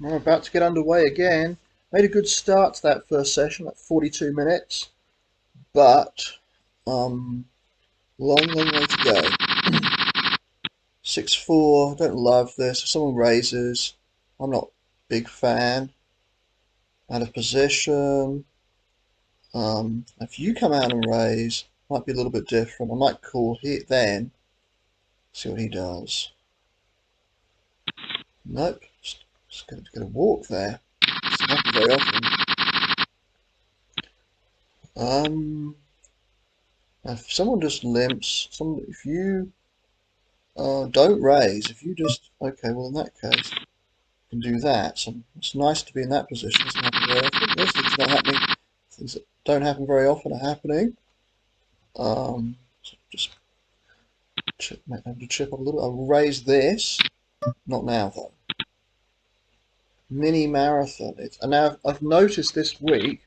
We're about to get underway again. Made a good start to that first session at 42 minutes, but long way to go. 6-4, don't love this. If someone raises, I'm not a big fan. Out of position. If you come out and raise, might be a little bit different. I might call here then, see what he does. Nope, just gonna walk there. Doesn't happen very often. If someone just limps, if you don't raise, if you just, okay, well in that case, you can do that. So it's nice to be in that position. It doesn't happen very often. Those things not happening. Things that don't happen very often are happening. So just have to chip up a little. I'll raise this. Not now though. Mini marathon. And now I've noticed this week,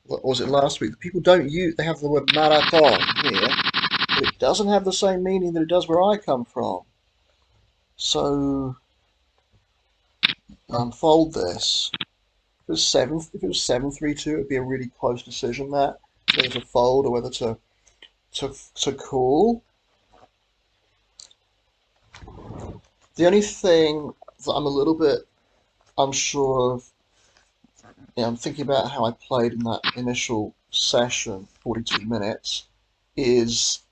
or was it last week? That people don't use. They have the word marathon here, but it doesn't have the same meaning that it does where I come from. So fold this. If it was 7-3-2, it'd be a really close decision that whether to fold or whether to call. The only thing that I'm a little bit unsure of, I'm thinking about how I played in that initial session, 42 minutes, is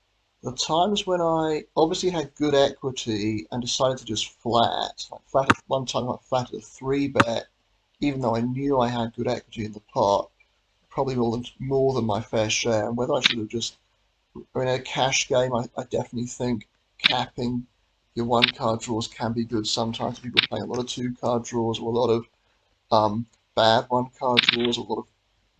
the times when I obviously had good equity and decided to just flat. Like flat at one time, I flatted a 3-bet, even though I knew I had good equity in the pot, probably more than my fair share. And whether I should have just, in a cash game, I definitely think capping your 1-card draws can be good sometimes. People playing a lot of 2-card draws or a lot of bad 1-card draws, a lot of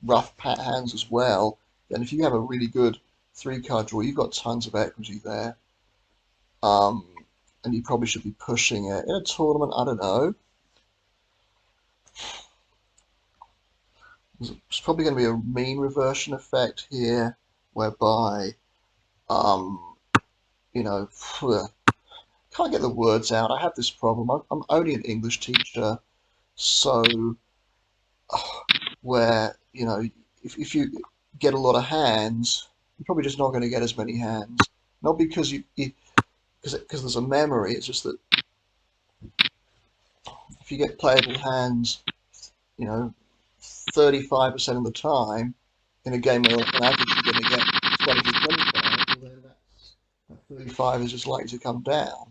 rough pat hands as well. Then if you have a really good 3-card draw, you've got tons of equity there. And you probably should be pushing it. In a tournament, I don't know. There's probably going to be a mean reversion effect here, whereby, you know, can't get the words out. I have this problem. I'm only an English teacher, so where, if you get a lot of hands, you're probably just not going to get as many hands. Not because because there's a memory. It's just that if you get playable hands, 35% of the time in a game where on average you're going to get 20 to 25, well then that 35 is just likely to come down.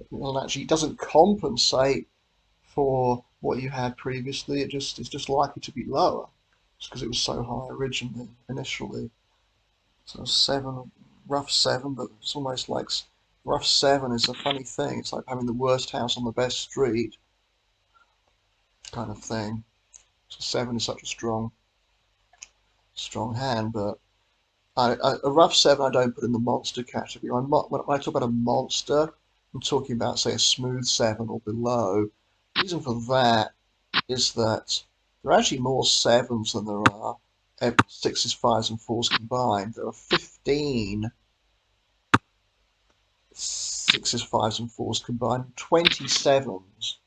Well, actually, it doesn't compensate for what you had previously. It's just likely to be lower, just because it was so high originally, initially. So 7, rough 7, but it's almost like rough 7 is a funny thing. It's like having the worst house on the best street, kind of thing. So 7 is such a strong hand, but a rough 7 I don't put in the monster category. When I talk about a monster, I'm talking about, say, a smooth 7 or below. The reason for that is that there are actually more 7s than there are 6s, 5s, and 4s combined. There are 15 6s, 5s, and 4s combined, 20 7s,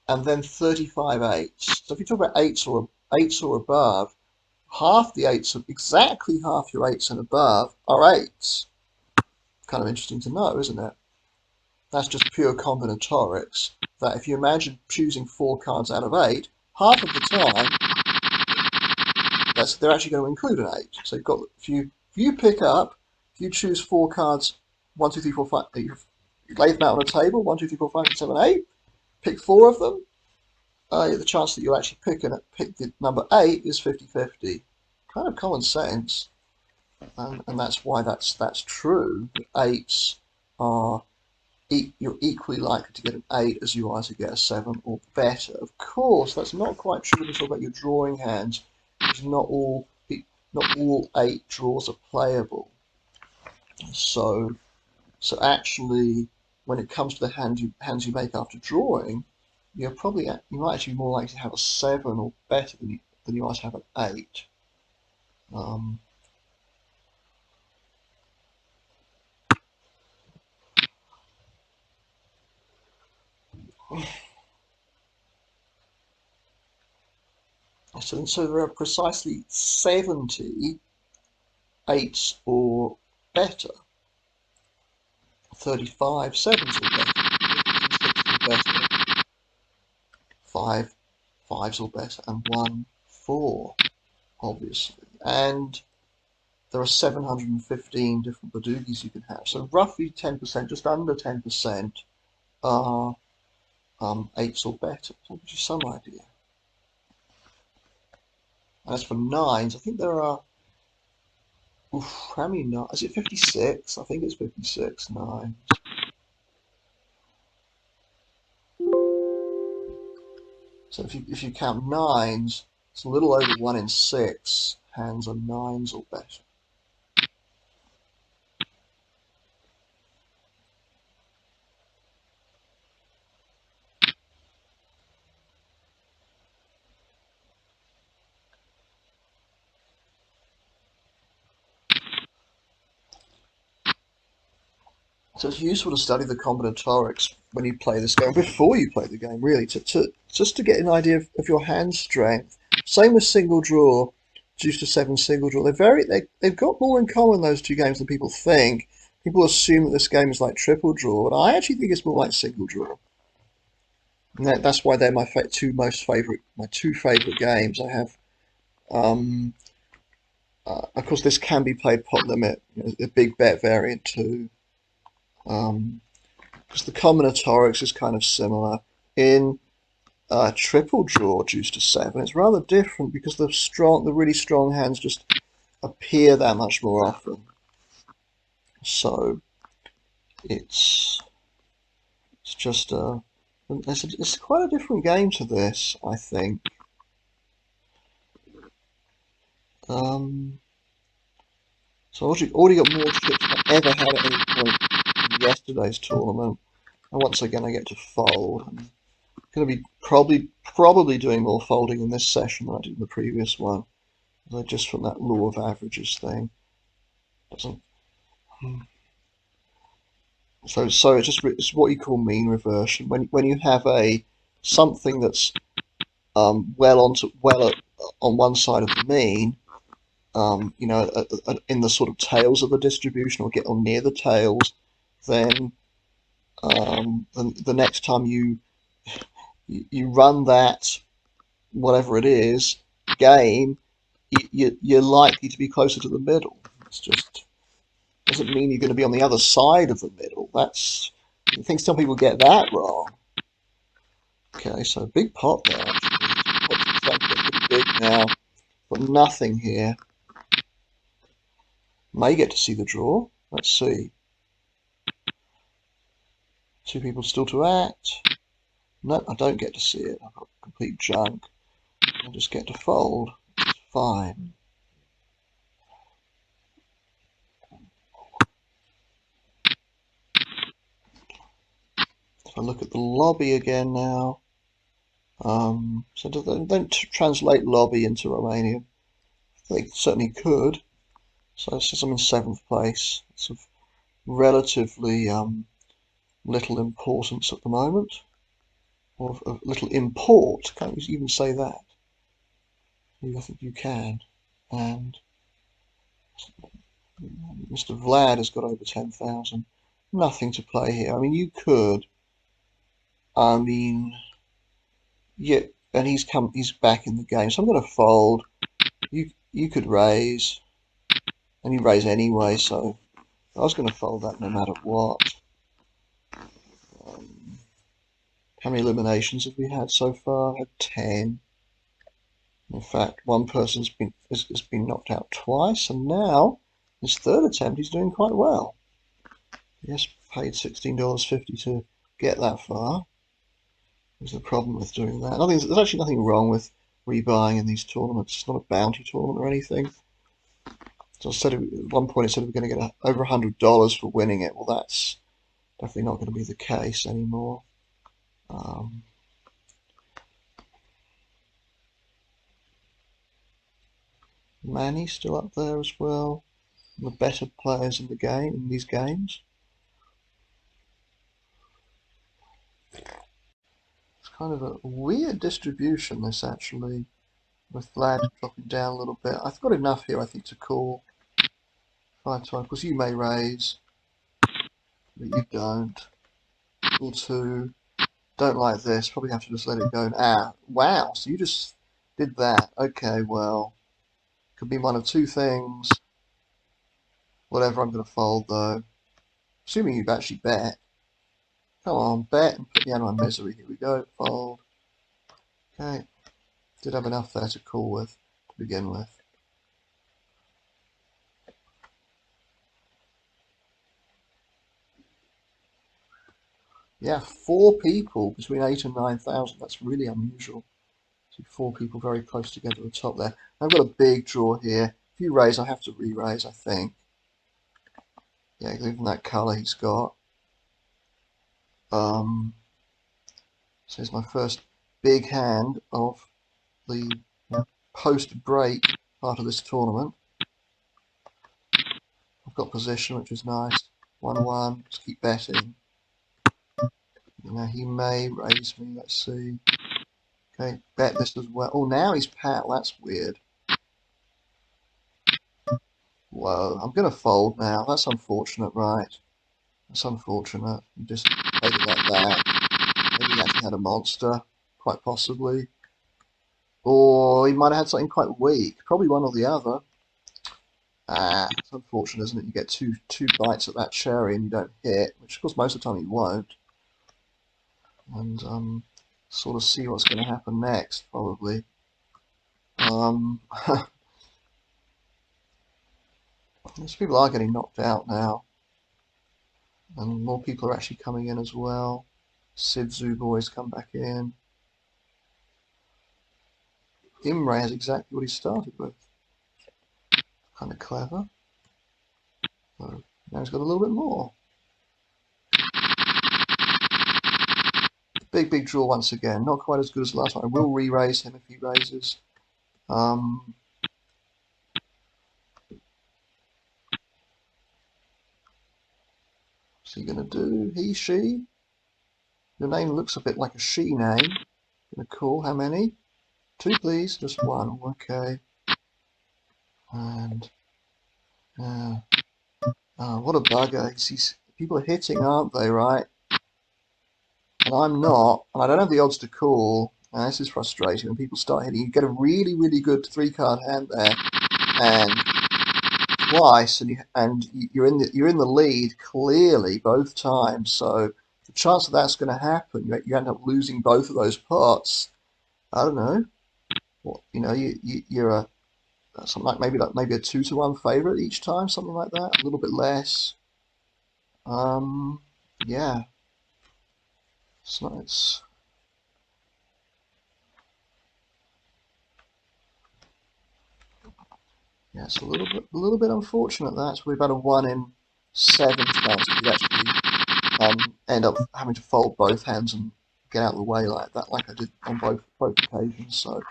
and then 35 8s. So if you talk about 8s or above, half the 8s, exactly half your 8s and above, are 8s. Kind of interesting to know, isn't it? That's just pure combinatorics. That if you imagine choosing 4 cards out of 8, half of the time, they're actually going to include an 8. So you've got, if you choose 4 cards, 1, 2, 3, 4, 5, you lay them out on a table, 1, 2, 3, 4, 5, 6, 7, 8, pick 4 of them, the chance that you'll actually pick the number 8 is 50-50. Kind of common sense. And that's why that's true. 8s are, you're equally likely to get an 8 as you are to get a 7 or better. Of course, that's not quite true when you talk about your drawing hands, because not all 8 draws are playable. So actually, when it comes to the hands you make after drawing, you might actually be more likely to have a 7 or better than you are to have an 8. So there are precisely 70 eights or better, 35 sevens or better, 56 or better, 5 fives or better, and 1 4, obviously. And there are 715 different badugis you can have. So roughly 10%, just under 10% are eights or better. That gives you some idea. And as for nines, I think there are, oof, how many nines? Is it 56? I think it's 56 nines. So if you count nines, it's a little over 1 in 6 hands are nines or better. So it's useful to study the combinatorics when you play this game, before you play the game, really, just to get an idea of your hand strength. Same with single draw, deuce to seven single draw. They've got more in common, those two games, than people think. People assume that this game is like triple draw, but I actually think it's more like single draw. And that's why they're my two favorite games. I have, um, of course, this can be played pot limit, a big bet variant too. Um, because the combinatorics is kind of similar. In triple draw deuce to seven, it's rather different because the really strong hands just appear that much more often. So it's just it's quite a different game to this, I think. Um, so I've already got more chips than I ever had at any point in yesterday's tournament. And once again, I get to fold. I'm going to be probably doing more folding in this session than I did in the previous one. Just from that law of averages thing. Doesn't so it's what you call mean reversion. When you have something that's well on one side of the mean, in the sort of tails of the distribution or get on near the tails, then the next time you run that, whatever it is, game, you're likely to be closer to the middle. It's just doesn't mean you're going to be on the other side of the middle. I think some people get that wrong. Okay, so big pot there. Actually, pot's starting to get pretty big now, but nothing here. May get to see the draw. Let's see. Two people still to act. No, I don't get to see it. I've got complete junk. I just get to fold. It's fine. If I look at the lobby again now, so don't translate lobby into Romanian. They certainly could. So it says I'm in seventh place. It's of relatively little importance at the moment, or of little import. Can't you even say that? I think you can. And Mr. Vlad has got over 10,000. Nothing to play here. I mean, you could. I mean, yeah, and he's back in the game. So I'm going to fold. You could raise, and you raise anyway. So I was going to fold that no matter what. Um, how many eliminations have we had so far? I've had 10. In fact, one person's has been knocked out twice, and now his third attempt he's doing quite well. He has paid $16.50 to get that far. There's a problem with doing that. There's actually nothing wrong with rebuying in these tournaments. It's not a bounty tournament or anything. So at one point it said we're going to get over $100 for winning it. Well, that's definitely not going to be the case anymore. Manny's still up there as well. The better players in these games. It's kind of a weird distribution, this actually. with Vlad dropping down a little bit. I've got enough here, I think, to call 5-2. Of course, you may raise, but you don't. Call 2. Don't like this. Probably have to just let it go. Ah, wow. So you just did that. Okay, well, could be one of two things. Whatever, I'm going to fold, though. Assuming you've actually bet. Come on, bet and put me out of my misery. Here we go. Fold. Okay. Did have enough there to call with, to begin with. Yeah, 4 people between 8 and 9,000. That's really unusual. So 4 people very close together at the top there. I've got a big draw here. If you raise, I have to re-raise, I think. Yeah, given that colour he's got. So it's my first big hand of the post-break part of this tournament. I've got position, which is nice. 1-1. Just keep betting. Now he may raise me. Let's see. Okay, bet this as well. Oh, now he's pat. That's weird. Whoa, I'm going to fold now. That's unfortunate, right? That's unfortunate. You just played it like that. Maybe he actually had a monster, quite possibly. Or he might have had something quite weak. Probably one or the other. Ah, it's unfortunate, isn't it? You get two bites at that cherry and you don't hit, which of course most of the time you won't. And sort of see what's going to happen next, probably. These people are getting knocked out now. And more people are actually coming in as well. Sidzu boys come back in. Imre has exactly what he started with. Kind of clever. So now he's got a little bit more. Big draw once again. Not quite as good as last time. I will re-raise him if he raises. What's he going to do? He, she? Your name looks a bit like a she name. Going to call. How many? 2, please. Just 1. Okay. And what a bugger. People are hitting, aren't they, right? And I'm not. And I don't have the odds to call. And this is frustrating. When people start hitting, you get a really good 3-card hand there. And twice, and you're in the lead clearly both times. So the chance that that's going to happen, you end up losing both of those pots. I don't know. What you're something like maybe a 2-1 favorite each time, something like that. A little bit less. Yeah. It's yeah, it's a little bit unfortunate. That's we've had a 1 in 7 chance to actually end up having to fold both hands and get out of the way like that, like I did on both occasions. So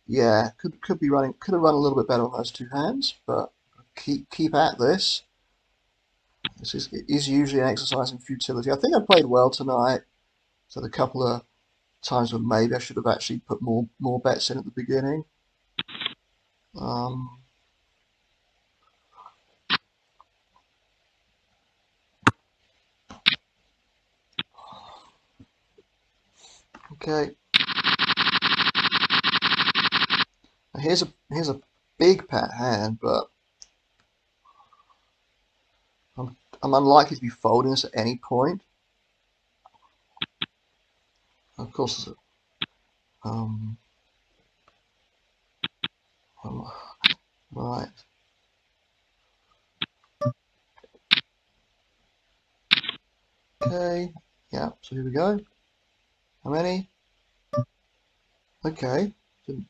yeah, could have run a little bit better on those 2 hands, but keep at this. It is usually an exercise in futility. I think I played well tonight. So the couple of times when maybe I should have actually put more bets in at the beginning. Um, okay. Here's a big pat hand, but I'm unlikely to be folding this at any point. Of course, um, right. Okay. Yeah. So here we go. How many? Okay. Keep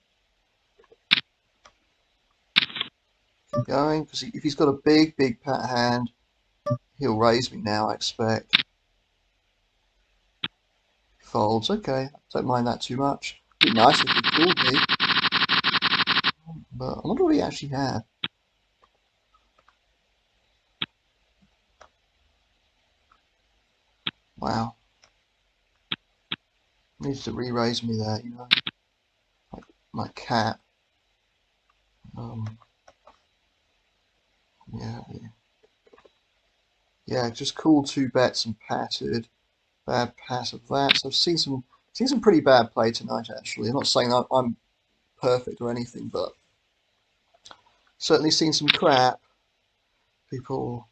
going because if he's got a big pat hand, he'll raise me now. I expect. Folds. Okay. Don't mind that too much. Be nice if he called me, but I wonder what he actually had. Wow. Needs to re-raise me there, like my cat. Yeah, yeah, just cool two bets and patted. Bad pass of that. So I've seen some pretty bad play tonight. Actually, I'm not saying I'm perfect or anything, but certainly seen some crap. People,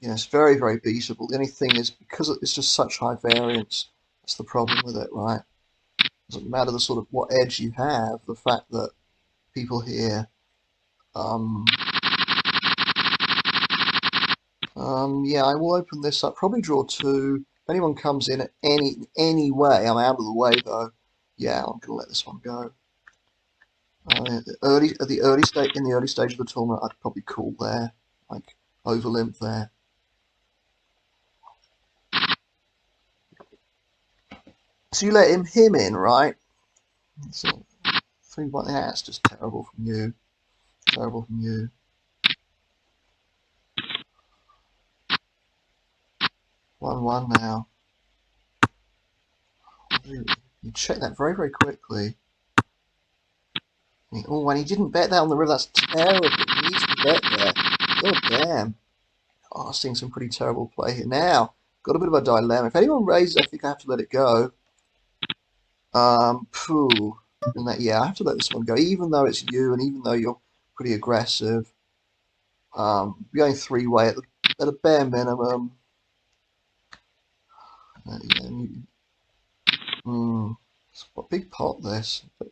it's very very beatable. The only thing is because it's just such high variance. That's the problem with it, right? Doesn't matter the sort of what edge you have. The fact that people here, um, yeah, I will open this up. Probably draw two. If anyone comes in at any way, I'm out of the way though. Yeah, I'm gonna let this one go. At the early stage in the early stage of the tournament, I'd probably call there, like over limp there. So you let him in, right? So 3-1. Yeah, it's just terrible from you. Terrible from you. 1-1 now. You check that very very quickly. Oh, and he didn't bet that on the river. That's terrible. He needs to bet there. God damn. Oh, seeing some pretty terrible play here. Now, got a bit of a dilemma. If anyone raises, I think I have to let it go. Phew. And that, yeah, I have to let this one go, even though it's you, and even though you're pretty aggressive. Going three-way at a bare minimum. Yeah, it's a big pot, this. But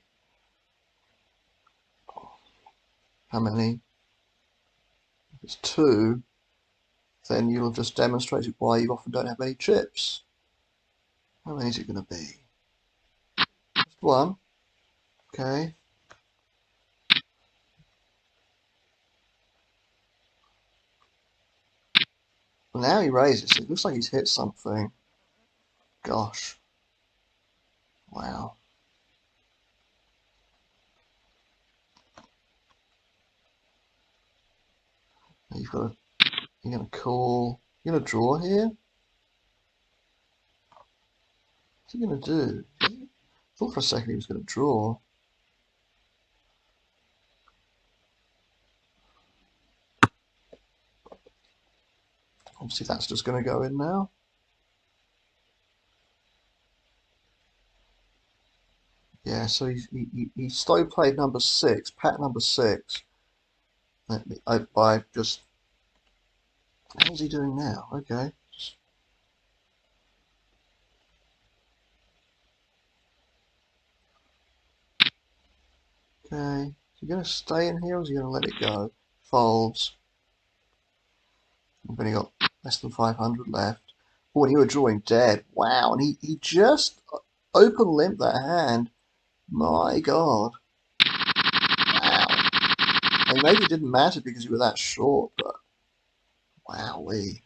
how many? If it's two, then you'll have just demonstrated why you often don't have any chips. How many is it going to be? Just one. Okay. Well, now he raises. It looks like he's hit something. Gosh. Wow. You've got to, you're going to call. You're going to draw here? What's he going to do? I thought for a second he was going to draw. Obviously that's just going to go in now. Yeah, so he slow played number 6, pat number 6. By just, how's he doing now? Okay. Okay. Is he going to stay in here or is he going to let it go? Folds. We've only got less than 500 left. Oh, and you were drawing dead. Wow, and he just open limp that hand. My God. Wow. And maybe it didn't matter because you were that short, but wowee.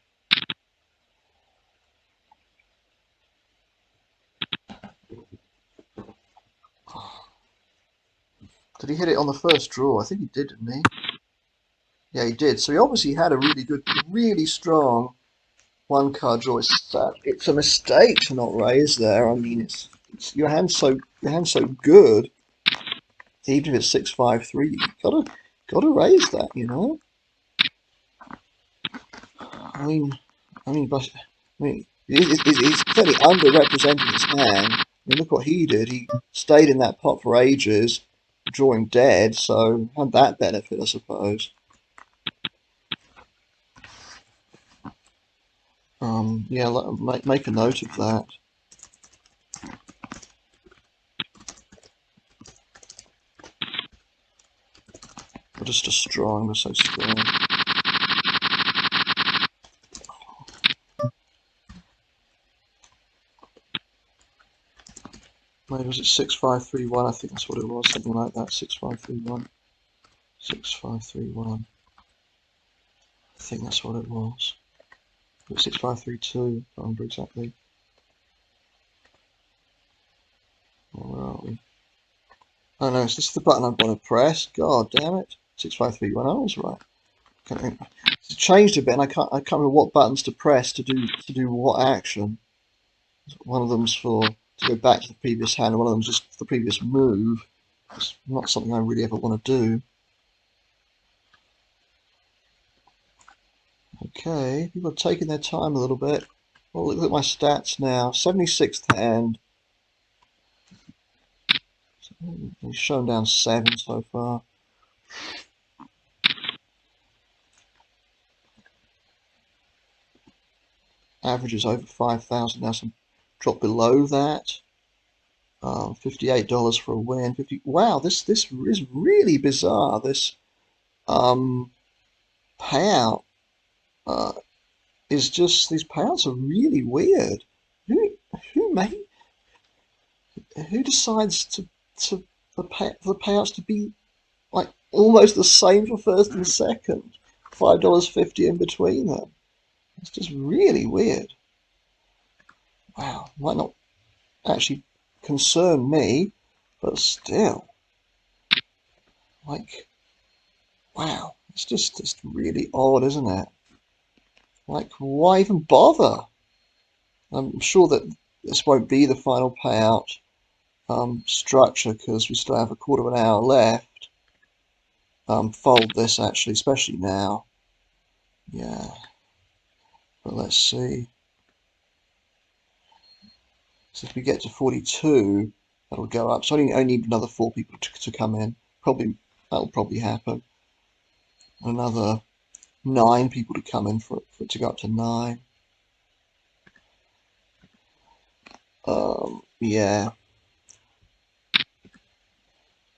Did he hit it on the first draw? I think he did, didn't he? Yeah, he did. So he obviously had a really good, really strong one card draw. It's a mistake to not raise there. I mean, it's your hand's so good. Even if it's 6-5-3, you gotta raise that. You know. I mean, but he's clearly underrepresenting his hand. I mean, look what he did. He stayed in that pot for ages, drawing dead. So had that benefit, I suppose. Yeah, make a note of that. We're just strong. We're so strong. Maybe was it 6-5-3-1? I think that's what it was. Something like that. 6-5-3-1. 6-5-3-1. I think that's what it was. 6-5-3-2. I don't remember exactly. Where are we? Oh no, is this the button I want to press? God damn it. 6-5-3-1. I was right. It's changed a bit, and I can't remember what buttons to press to do what action. One of them's to go back to the previous hand, and one of them's just the previous move. It's not something I really ever want to do. Okay, people are taking their time a little bit. Well, look at my stats now. 76th hand. He's shown down 7 so far. Average is over 5,000 now. Some drop below that. $58 for a win. 50. Wow, this is really bizarre. This um payout uh is just these payouts are really weird. Who who made who decides to the payouts to be like almost the same for first and second? $5.50 in between them. It's just really weird. Wow, might not actually concern me, but still, like, wow, it's just really odd, isn't it? Like, why even bother? I'm sure that this won't be the final payout structure because we still have a quarter of an hour left. Fold this actually, especially now. Yeah, but let's see. So if we get to 42, that'll go up. So I only need another 4 people to come in. That'll probably happen. Another 9 people to come in for it to go up to 9. Yeah.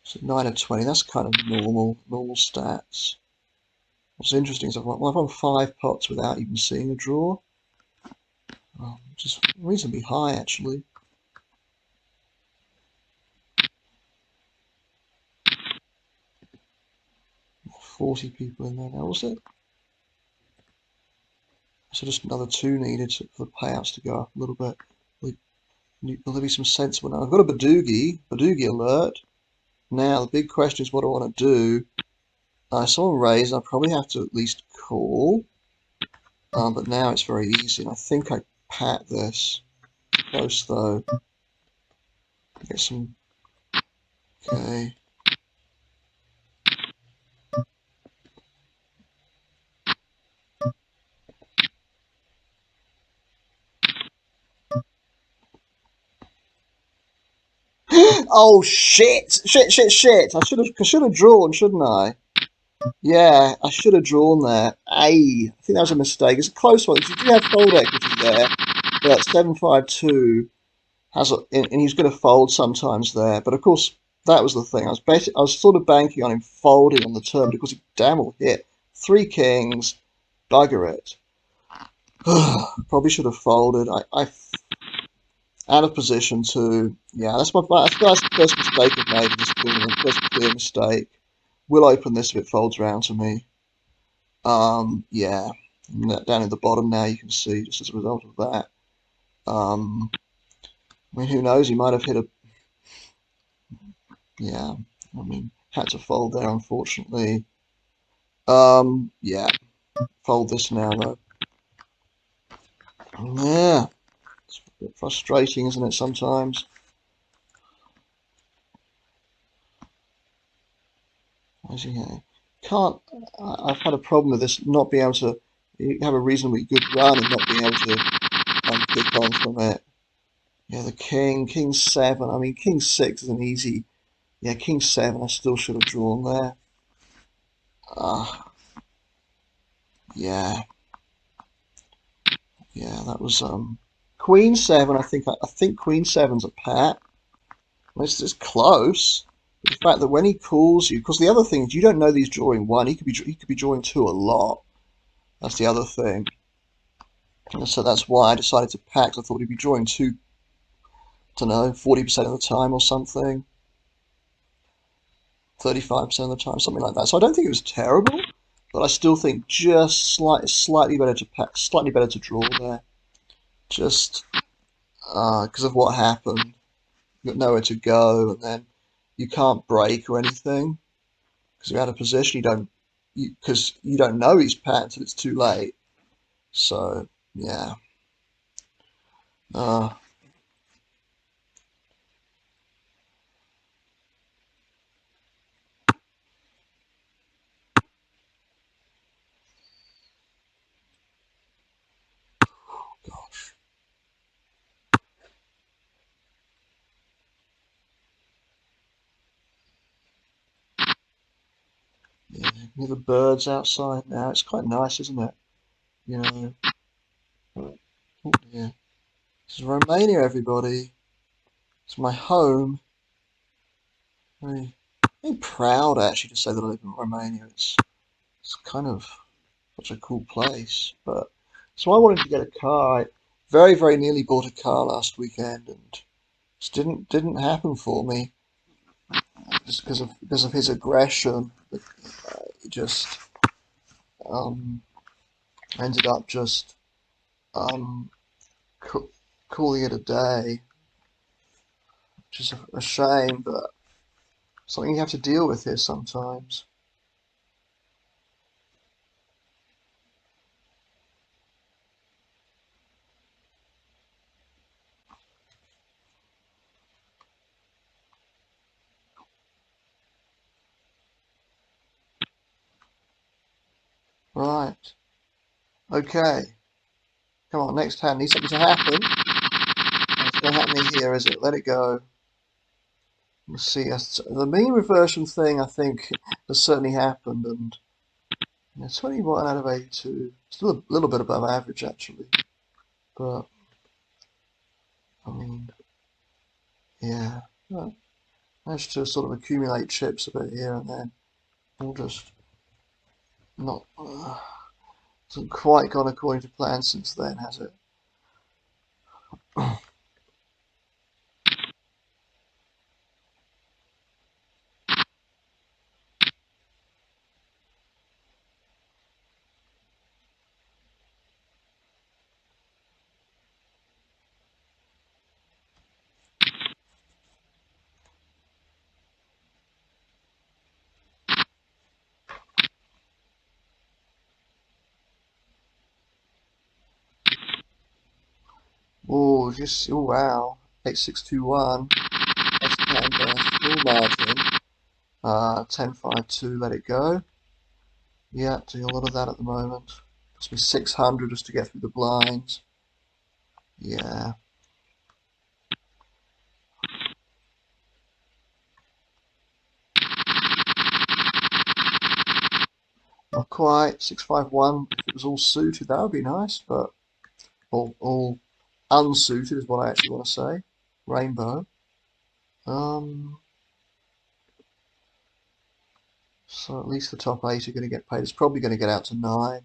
So 9 of 20. That's kind of normal stats. What's interesting is I've won 5 pots without even seeing a draw, which is reasonably high actually. 40 people in there now, was it? So just another 2 needed for the payouts to go up a little bit. Will there be some sensible now? I've got a badugi alert. Now the big question is what do I want to do? I saw a raise, I probably have to at least call. But now it's very easy, and I think I pat this. Close though. Get some. Okay. Oh shit! Shit! I should have drawn, shouldn't I? Yeah, I should have drawn there. I think that was a mistake. It's a close one. You do have fold equity there, but 752 has and he's going to fold sometimes there. But of course, that was the thing. I was sort of banking on him folding on the turn because he damn well hit 3 kings. Bugger it. Probably should have folded. I out of position too. Yeah, that's the first mistake I've made in this tournament. First clear mistake. We'll open this if it folds round to me. Yeah, down in the bottom now you can see just as a result of that. I mean, who knows? He might have hit a. Yeah, I mean, had to fold there unfortunately. Yeah, fold this now though. Yeah, it's a bit frustrating, isn't it? Sometimes. Where's he here? Can't. I've had a problem with this not being able to have a reasonably good run and not being able to kick on from it. Yeah, the king 7. I mean, king 6 is an easy. Yeah, king 7. I still should have drawn there. Yeah, yeah. That was queen 7. I think queen seven's a pat. It's close. But the fact that when he calls you, because the other thing is you don't know that he's drawing 1. He could be drawing 2 a lot. That's the other thing. And so that's why I decided to pack. I thought he'd be drawing 2, I don't know, 40% of the time or something. 35% of the time, something like that. So I don't think it was terrible, but I still think just slightly better to pack, slightly better to draw there. Just because of what happened. You've got nowhere to go, and then you can't break or anything because you're out of position. Because you don't know he's pat until it's too late. So yeah, uh, Hear the birds outside now. It's quite nice, isn't it? You know. Oh dear. This is Romania, everybody. It's my home. Very, very proud actually to say that I live in Romania. It's kind of such a cool place. But so I wanted to get a car. I very, very nearly bought a car last weekend and just didn't happen for me just because of his aggression. It just um, ended up just um, ca- calling it a day, which is a shame, but something you have to deal with here sometimes. Right. Okay. Come on, next hand needs something to happen. It's not happening here, is it? Let it go. Let's see. The mean reversion thing, I think, has certainly happened, and 21 out of 82. Still a little bit above average, actually. But, I mean, yeah. Well, managed to sort of accumulate chips a bit here and then. All just not. Hasn't quite gone according to plan since then, has it? Oh, just. Oh, wow. 8621. Next hand by a small margin. 1052, let it go. Yeah, doing a lot of that at the moment. Cost me 600 just to get through the blinds. Yeah. Not quite. 651. If it was all suited, that would be nice, but all unsuited is what I actually want to say. Rainbow. Um, so at least the top eight are going to get paid. It's probably going to get out to nine.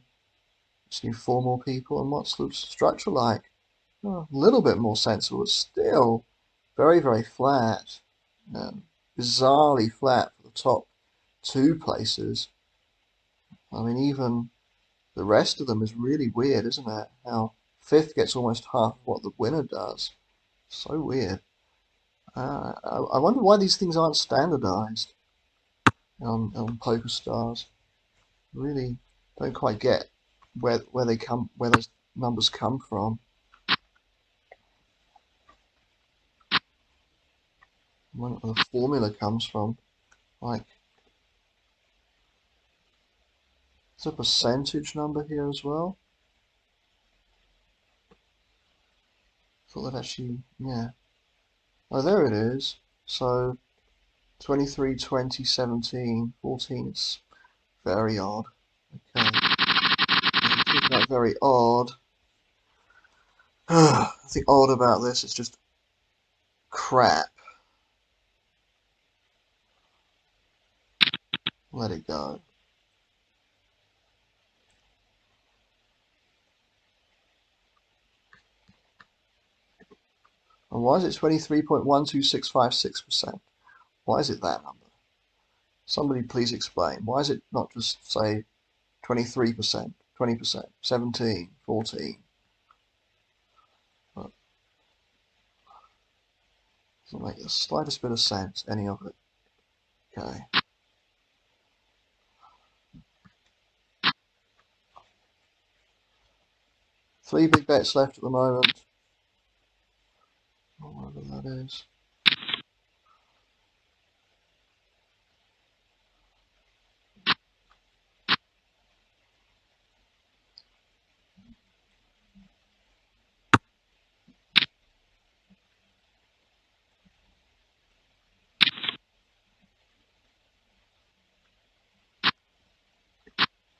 Just need four more people. And what's the structure like? Oh, a little bit more sensible, but still very, very flat. Bizarrely flat for the top two places. I mean, even the rest of them is really weird, isn't it? How fifth gets almost half of what the winner does. So weird. I wonder why these things aren't standardized on Poker Stars. Really don't quite get where those numbers come from, where the formula comes from. Like, there's a percentage number here as well. Thought that actually, yeah. Oh, there it is. So 23, 20, 17, 14. It's very odd. Okay. Talking about very odd. I think odd about this is just crap. Let it go. And why is it 23.12656%? Why is it that number? Somebody please explain. Why is it not just say 23%, 20%, 17, 14? It doesn't make the slightest bit of sense, any of it. Okay. Three big bets left at the moment. Whatever that is.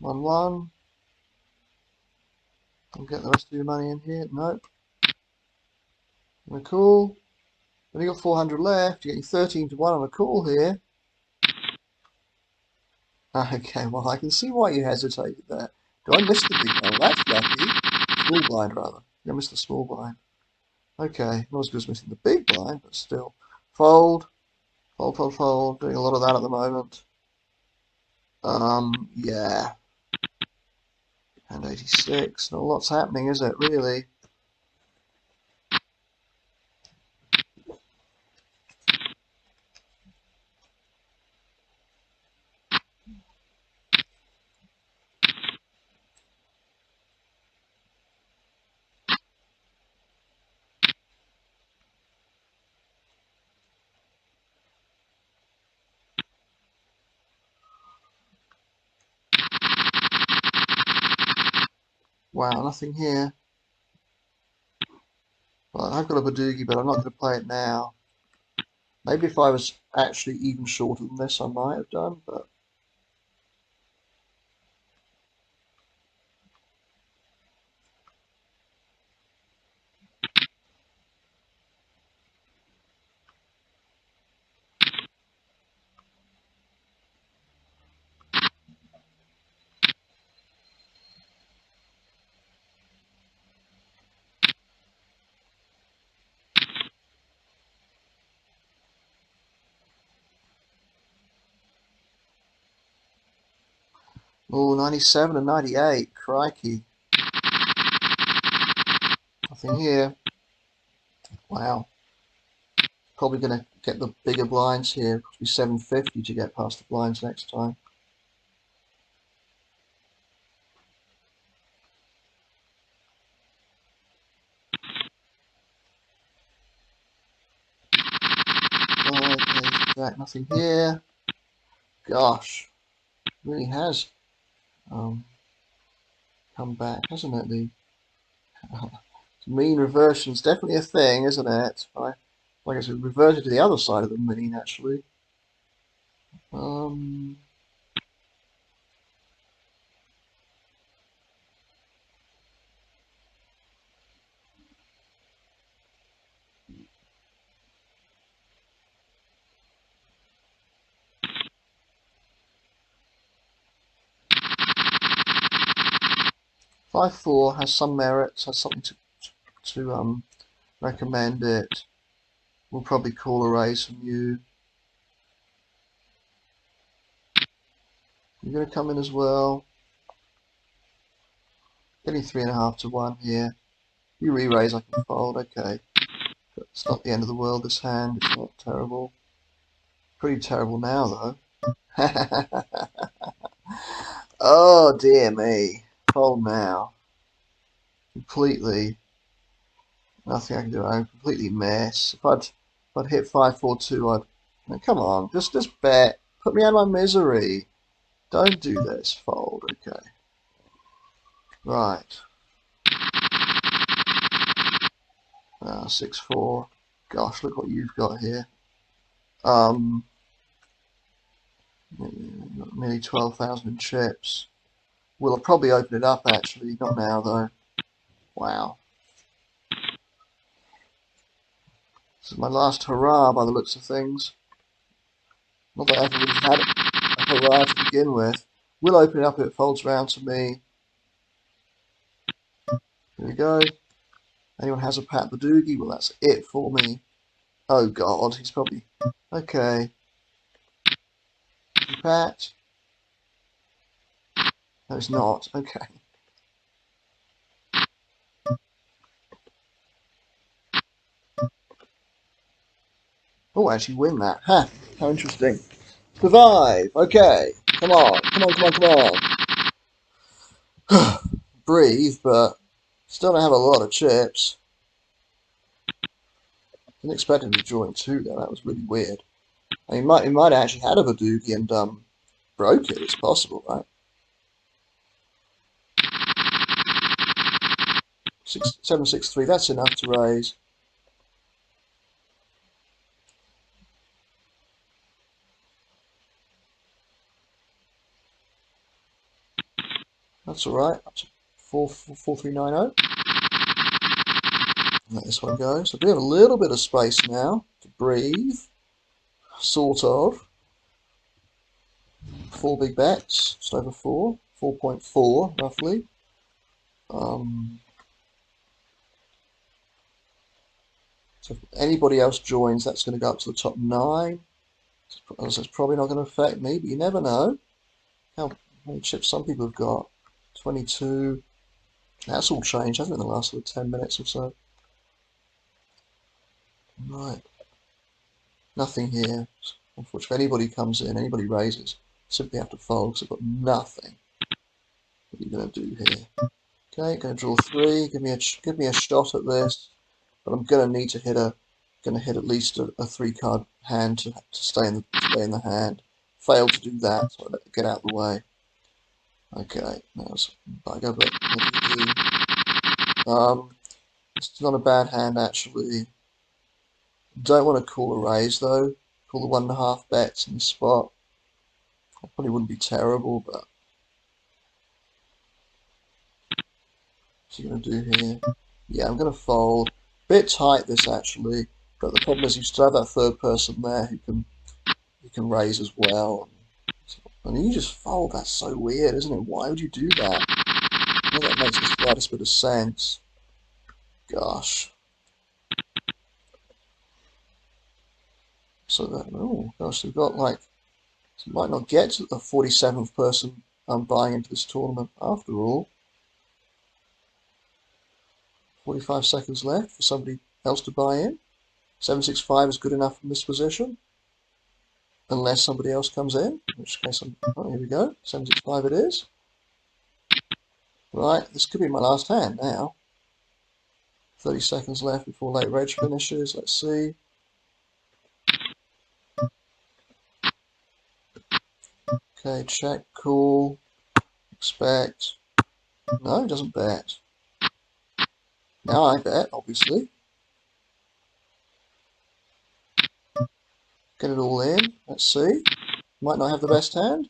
1-1. I'll get the rest of your money in here. Nope. On a call. Only got 400 left. You're getting 13 to 1 on a call here. Okay, well, I can see why you hesitated there. Do I miss the big blind? That's lucky. Small blind, rather. I missed the small blind. Okay, not as good as missing the big blind, but still. Fold. Fold, fold, fold. Doing a lot of that at the moment. Yeah. And 86. Not a lot's happening, is it, really? Wow, nothing here. Well, I've got a badugi, but I'm not going to play it now. Maybe if I was actually even shorter than this, I might have done, but 97 and 98. Crikey. Nothing here. Wow. Probably going to get the bigger blinds here. It'll be 750 to get past the blinds next time. Okay, nothing here. Gosh. Really has come back, hasn't it? The mean reversion's definitely a thing, isn't it? I guess it reverted to the other side of the mean, actually. 5-4 has some merits, has something to recommend it. We'll probably call a raise from you. You're going to come in as well. Getting 3.5 to 1 here. You re-raise, I can fold. Okay. It's not the end of the world, this hand. It's not terrible. Pretty terrible now, though. Oh, dear me. Fold now. Completely. Nothing I can do. I'm completely mess. If I'd hit 5-4-2, I'd. No, come on. Just bet. Put me out of my misery. Don't do this. Fold. Okay. Right. 6-4. Gosh, look what you've got here. Nearly 12,000 in chips. We'll probably open it up actually. Not now though. Wow. This is my last hurrah by the looks of things. Not that I ever really had a hurrah to begin with. We'll open it up if it folds round to me. Here we go. Anyone has a pat badugi? Well, that's it for me. Oh God, he's probably... Okay. Pat? No, it's not. Okay. Oh, I actually win that. Ha! How interesting. Survive! Okay. Come on. Come on, come on, come on. Breathe, but still don't have a lot of chips. Didn't expect him to join two though. That was really weird. I mean, he might have actually had a badugi and broke it. It's possible, right? 7-6-3. That's enough to raise. That's all right. Up to 4390. Let this one go. So we have a little bit of space now to breathe, sort of. 4 big bets, just over 4, 4.4 roughly. So if anybody else joins, that's going to go up to the top 9. So it's probably not going to affect me, but you never know how many chips some people have got. 22. That's all changed, hasn't it, in the last 10 minutes or so? Right. Nothing here. Unfortunately, if anybody comes in, anybody raises, simply have to fold because I've got nothing. What are you going to do here? Okay, going to draw 3. Give me a shot at this, but I'm going to need to hit at least a 3-card hand to stay in the hand. Fail to do that, so I let it get out of the way. Okay, now it's bugger, but it's not a bad hand actually. Don't want to call a raise though. Call the 1.5 bets in the spot. Probably wouldn't be terrible, but what's he going to do here? Yeah, I'm going to fold. Bit tight this actually, but the problem is you still have that third person there who can raise as well. And you just fold. That's so weird, isn't it? Why would you do that? Well, that makes the slightest bit of sense. Gosh. So that, oh gosh, we've got like, so might not get to the 47th person buying into this tournament after all. 45 seconds left for somebody else to buy in. 765 is good enough from this position, unless somebody else comes in, in which case oh, here we go, 765 it is. Right, this could be my last hand now. 30 seconds left before late reg finishes. Let's see. Okay, check, call, expect. No, he doesn't bet. Now I bet, obviously. Get it all in. Let's see. Might not have the best hand.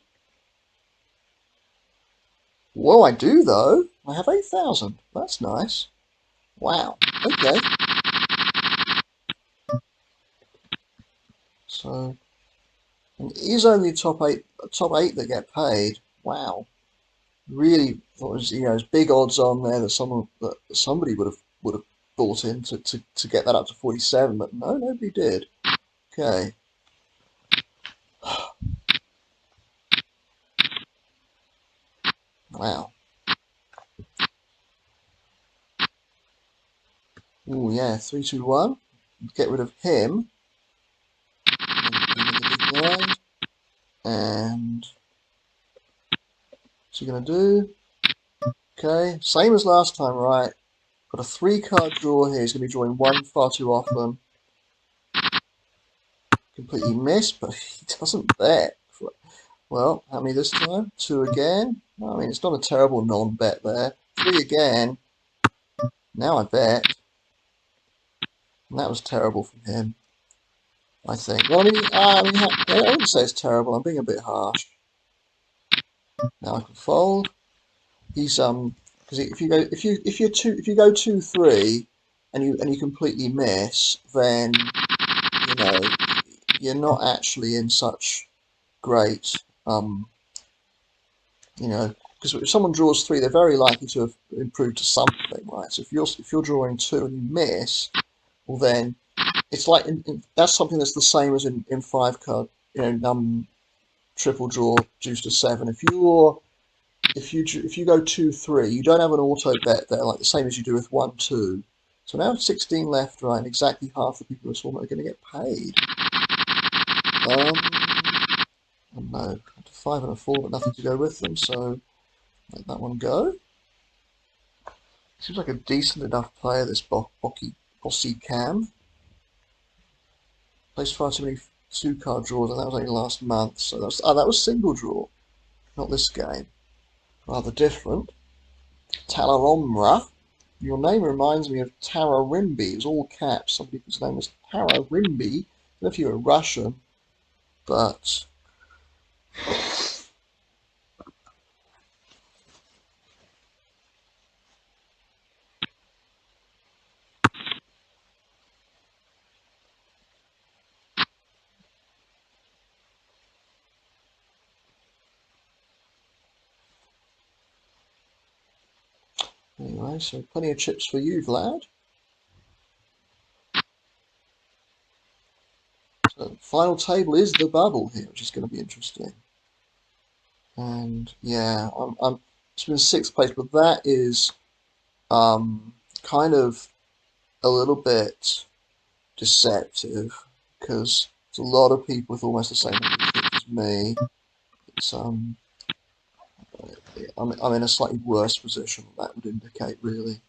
Whoa, I do though. I have 8,000. That's nice. Wow. Okay. So, and it is only top eight that get paid. Wow. Really thought there's big odds on there that somebody would have bought in to get that up to 47, but no, nobody did. Okay. Wow. Oh yeah, 321. Get rid of him. And what's he gonna do? Okay, same as last time, right? Got a 3-card draw here. He's gonna be drawing 1 far too often. Completely missed, but he doesn't bet. Well, how many this time? 2 again. I mean, it's not a terrible non-bet there. 3 again. Now I bet. And that was terrible from him, I think. Well, I wouldn't say it's terrible. I'm being a bit harsh. Now I can fold. He's because if you go 2-3 and you completely miss, then you know you're not actually in such great because if someone draws 3, they're very likely to have improved to something, right? So if you're drawing 2 and you miss, well then it's like that's something that's the same as in 5-card, triple draw deuce to 7. If you go 2-3, you don't have an auto bet there like the same as you do with 1-2. So now 16 left, right, and exactly half the people in this tournament are going to get paid. Oh no, 5 and a 4, but nothing to go with them, so let that one go. Seems like a decent enough player, this Bossy Cam. Placed far too many 2-card draws, and that was only last month, so that was single draw, not this game. Rather different. Talaromra. Your name reminds me of Tara Rimby. It's all caps. Some people's name is Tara Rimby. I don't know if you're a Russian, but Anyway, so plenty of chips for you, Vlad. So the final table is the bubble here, which is going to be interesting. And yeah, it's been sixth place, but that is kind of a little bit deceptive because there's a lot of people with almost the same number of chips as me. It's I'm in a slightly worse position than that would indicate, really.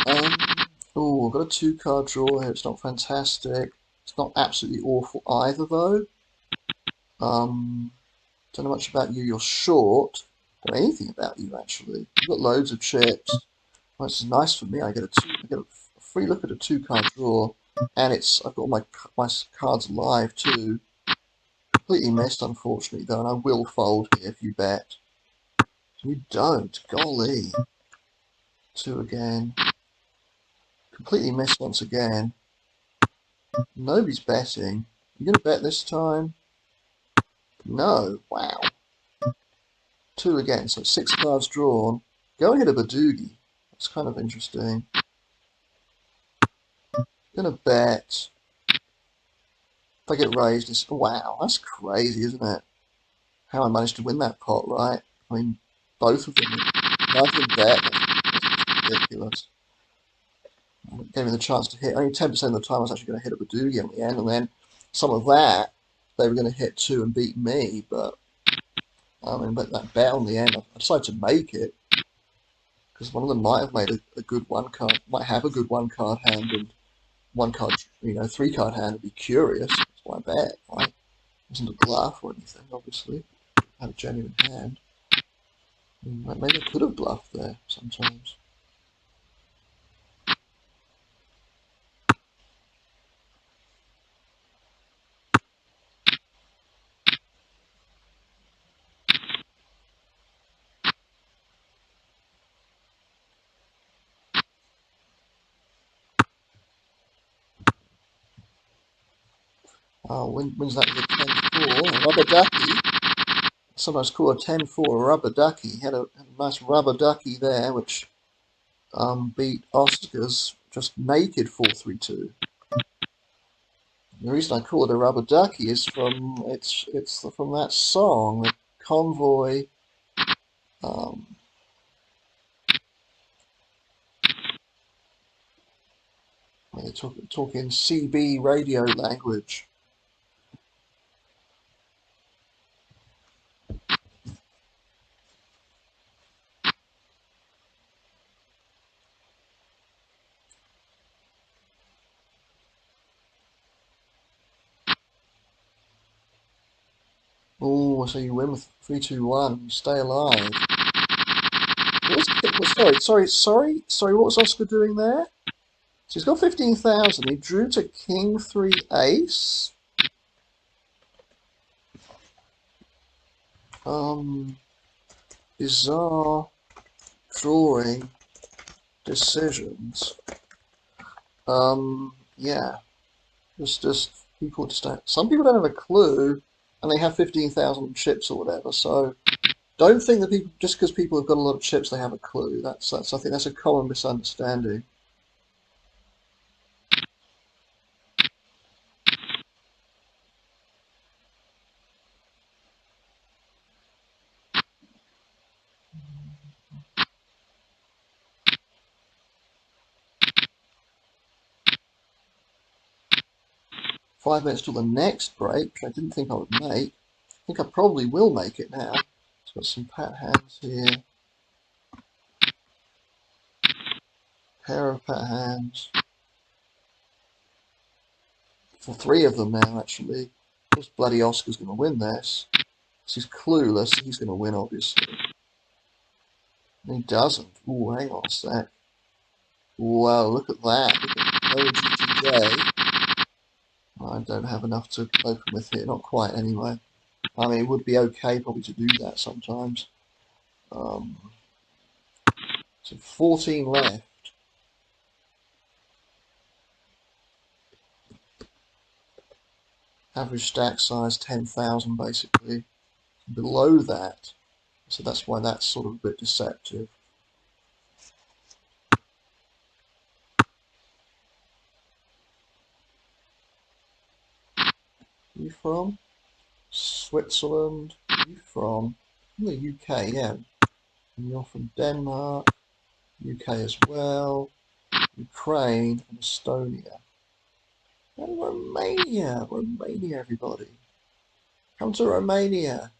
Um, oh, I've got a two-card draw here. It's not fantastic. It's not absolutely awful either, though. Don't know much about you. You're short. Don't know anything about you, actually. You've got loads of chips. Well, it's nice for me. I get a free look at a two-card draw, and I've got all my cards live too. Completely missed, unfortunately, though, and I will fold here if you bet. You don't. Golly. Two again. Completely missed once again. Nobody's betting. You gonna bet this time? No. Wow. Two again. So six cards drawn. Go ahead, a badugi. That's kind of interesting. Gonna bet. If I get raised, it's wow. That's crazy, isn't it? How I managed to win that pot, right? I mean, both of them. Neither of them bet. That's ridiculous. Gave me the chance to hit. Only 10% of the time I was actually going to hit a badugi in the end, and then some of that they were going to hit two and beat me. But I mean, but that bet on the end, I decided to make it because one of them might have made a good one card, might have a good one card hand and one card, three card hand. Would be curious. That's why I bet. Right? It wasn't a bluff or anything, obviously. I had a genuine hand. Maybe I could have bluffed there sometimes. When's that with a 10-4? A rubber ducky. Sometimes called a 10-4 rubber ducky. Had a nice rubber ducky there, which beat Oscar's just naked 4-3-2. The reason I call it a rubber ducky is it's from that song, the Convoy. Um, they talk in CB radio language. Oh, so you win with 3-2-1. You stay alive. Sorry. What was Oscar doing there? So he's got 15,000. He drew to King 3 Ace. Bizarre drawing decisions. Yeah. Just people just don't. Some people don't have a clue, and they have 15,000 chips or whatever. So don't think that people just because people have got a lot of chips they have a clue. That's I think that's a common misunderstanding. Five minutes till the next break, which I didn't think I would make. I think I probably will make it now. So got some pat hands here. Pair of pat hands. For three of them now, actually. This bloody Oscar's going to win this. He's clueless. He's going to win, obviously. And he doesn't. Ooh, hang on a sec. Wow, look at that. Look at OGTJ. I don't have enough to open with here, not quite anyway. I mean, it would be okay probably to do that sometimes. Um, so 14 left. Average stack size 10,000 basically. Below that, so that's why that's sort of a bit deceptive. You from? Switzerland? You from? The UK, yeah. And you're from Denmark, UK as well, Ukraine and Estonia. And Romania, Romania everybody. Come to Romania.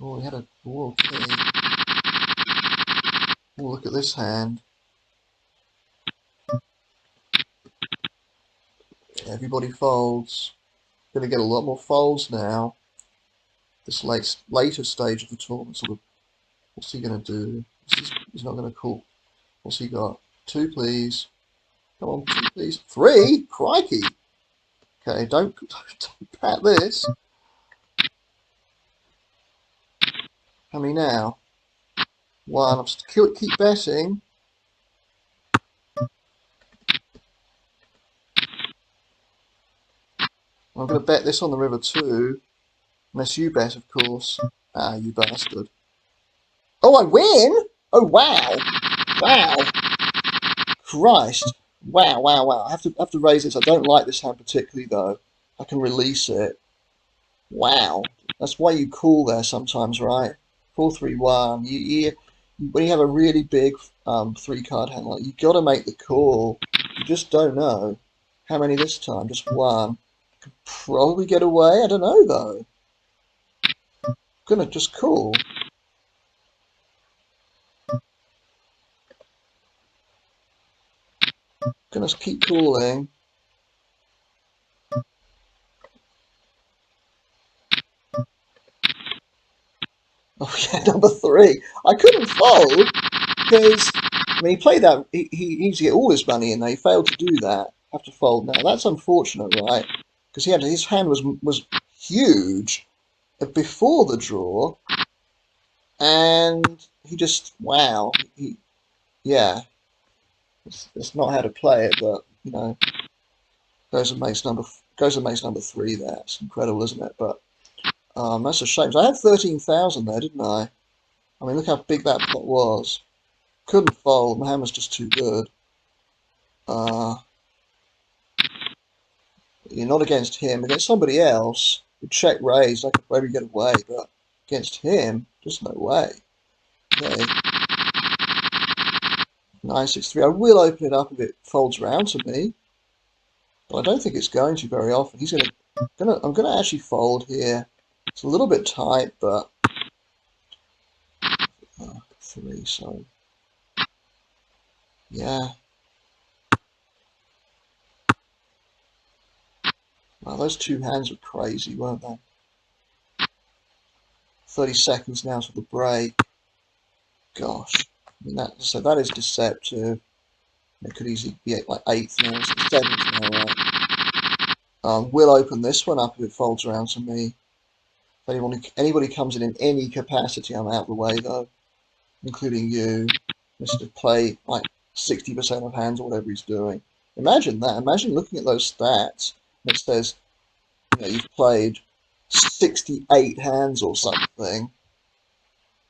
Oh, we had a, oh, okay. Oh, look at this hand. Everybody folds. Gonna get a lot more folds now. This later stage of the tournament, sort of, what's he gonna do? He's not gonna call. What's he got? Two, please. Come on, two, please. Three? Crikey. Okay, don't pat this. How many now? One. I'm just keep betting. I'm gonna bet this on the river too. Unless you bet, of course. Ah, you bastard. Oh, I win? Oh, wow. Wow. Christ. Wow, wow, wow. I have to raise this. I don't like this hand particularly, though. I can release it. Wow. That's why you call there sometimes, right? 4-3-1. When you have a really big three card hand, like you got to make the call. You just don't know. How many this time? Just one. Could probably get away. I don't know though. Gonna just call. Gonna keep calling. Oh yeah, number three. I couldn't fold because when he played that, he needs to get all his money in there. He failed to do that. Have to fold now. That's unfortunate, right? Because his hand was huge before the draw, and he just wow. Yeah, it's not how to play it, but you know, goes and makes number three there. It's incredible, isn't it? But that's a shame. So I had 13,000 there, didn't I? I mean, look how big that pot was. Couldn't fold. My hand was just too good. You're not against him. Against somebody else, you check raise, I could maybe get away, but against him, just no way. Okay. 963. I will open it up if it folds around to me, but I don't think it's going to very often. I'm gonna actually fold here. It's a little bit tight, but three. So yeah. Wow, those two hands were crazy, weren't they? 30 seconds now to the break. Gosh, I mean so that is deceptive. It could easily be like eighth now, seventh now, right? We'll open this one up if it folds around to me. If anybody comes in any capacity, I'm out of the way though, including you. Mr. Play like 60% of hands or whatever he's doing. Imagine that. Imagine looking at those stats and it says, you know, you've played 68 hands or something,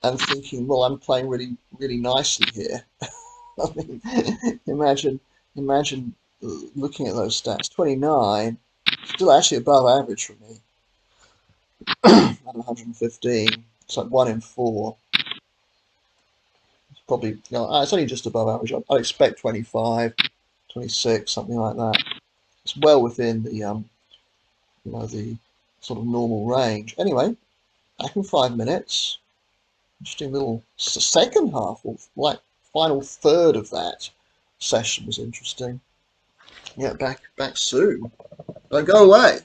and thinking, well, I'm playing really, really nicely here. I mean, imagine looking at those stats. 29, still actually above average for me. At 115, it's like 1 in 4. It's probably, you know, it's only just above average. I'd expect 25, 26, something like that. It's well within the, you know, the sort of normal range. Anyway, back in 5 minutes. Interesting little second half, or like final third of that session was interesting. Yeah, back soon. Don't go away.